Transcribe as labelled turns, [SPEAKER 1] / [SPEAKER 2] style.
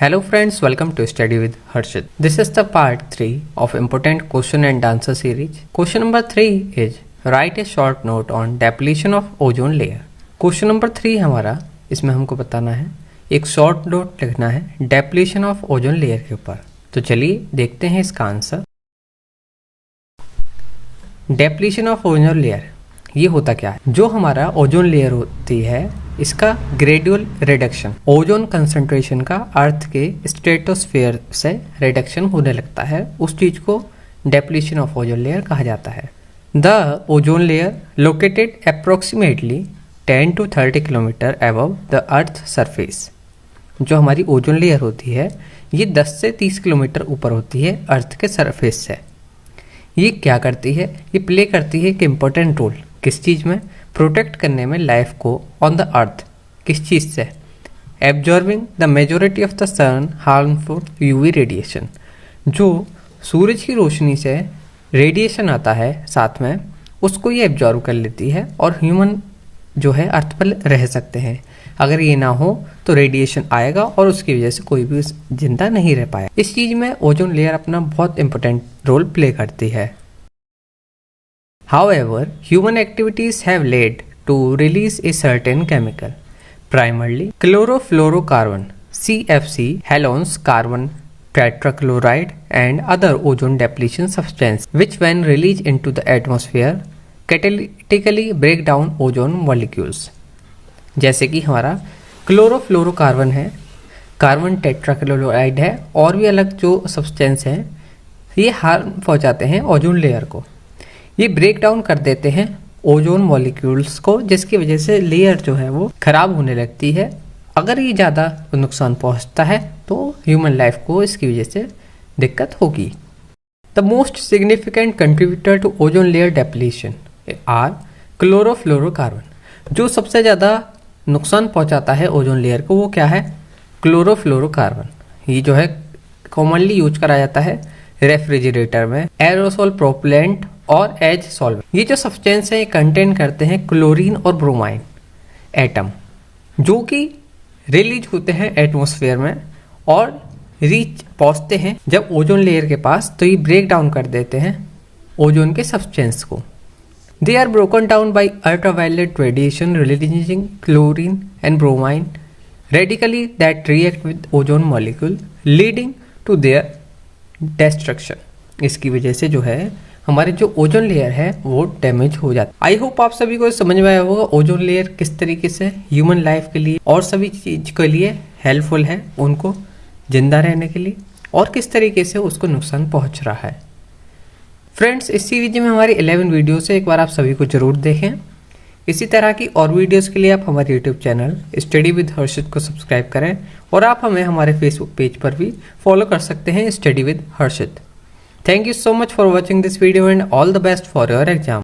[SPEAKER 1] Hello friends, welcome to Study with Harshit. This is the part 3 of important question and answer series. Question number 3 is write a short note on depletion of ozone layer. Question number 3 हमारा इसमें हमको बताना है, एक short note लिखना है depletion of ozone layer के ऊपर। तो चलिए देखते हैं इसका answer. Depletion of ozone layer ये होता क्या है? जो हमारा ओजोन लेयर होती है इसका ग्रेजुअल रिडक्शन, ओजोन कंसंट्रेशन का अर्थ के स्ट्रेटोस्फेयर से रिडक्शन होने लगता है, उस चीज को डेप्लीशन ऑफ ओजोन लेयर कहा जाता है। The ozone layer located approximately 10 to 30 kilometre above the earth surface. जो हमारी ओजोन लेयर होती है ये 10 से 30 किलोमीटर ऊपर होती है अर्थ के सरफेस से। ये क्या करती है? ये प्ले करती है एक इम्पोर्टेंट रोल किस चीज़ में? प्रोटेक्ट करने में लाइफ को ऑन द अर्थ। किस चीज़ से? Absorbing the majority of the sun harmful UV radiation. जो सूरज की रोशनी से रेडिएशन आता है साथ में उसको ये एब्जॉर्ब कर लेती है और ह्यूमन जो है अर्थ पर रह सकते हैं। अगर ये ना हो तो रेडिएशन आएगा और उसकी वजह से कोई भी जिंदा नहीं रह पाया। इस चीज़ में ओजोन लेयर अपना बहुत इंपॉर्टेंट रोल प्ले करती है। However, human activities have led to release a certain chemical, primarily chlorofluorocarbon (CFC), halogens, carbon tetrachloride, and other ozone depletion substances, which, when released into the atmosphere, catalytically break down ozone molecules. जैसे कि हमारा chlorofluorocarbon है, carbon tetrachloride है और भी अलग जो substance हैं, ये हार्म पहुंचाते हैं ओजोन लेयर को। ये ब्रेक डाउन कर देते हैं ओजोन मॉलिक्यूल्स को, जिसकी वजह से लेयर जो है वो खराब होने लगती है। अगर ये ज़्यादा नुकसान पहुंचता है तो ह्यूमन लाइफ को इसकी वजह से दिक्कत होगी। The most significant contributor to ozone layer depletion are chlorofluorocarbon. जो सबसे ज़्यादा नुकसान पहुंचाता है ओजोन लेयर को वो क्या है? क्लोरोफ्लोरोकार्बन। ये जो है कॉमनली यूज करा जाता है रेफ्रिजरेटर में, एरोसोल प्रोपेलेंट और एज सॉल्वेंट। ये जो सब्सटेंस है ये कंटेन करते हैं क्लोरीन और ब्रोमाइन एटम, जो कि रिलीज होते हैं एटमॉस्फेयर में और रीच पहुंचते हैं जब ओजोन लेयर के पास, तो ये ब्रेक डाउन कर देते हैं ओजोन के सब्सटेंस को। They are broken down by ultraviolet radiation releasing chlorine and bromine radically that react with ozone molecule leading to their destruction. इसकी वजह से जो है हमारे जो ओजोन लेयर है वो डैमेज हो जाता है। आई होप आप सभी को समझ में आया होगा ओजोन लेयर किस तरीके से ह्यूमन लाइफ के लिए और सभी चीज के लिए हेल्पफुल है, उनको जिंदा रहने के लिए, और किस तरीके से उसको नुकसान पहुंच रहा है। फ्रेंड्स, इस सीरीज में हमारी 11 वीडियोस है, एक बार आप सभी को जरूर देखें। इसी तरह की और वीडियोस के लिए आप हमारे यूट्यूब चैनल स्टडी विद हर्षित को सब्सक्राइब करें और आप हमें हमारे फेसबुक पेज पर भी फॉलो कर सकते हैं, study with Harshit. Thank you so much for watching this video and all the best for your exam.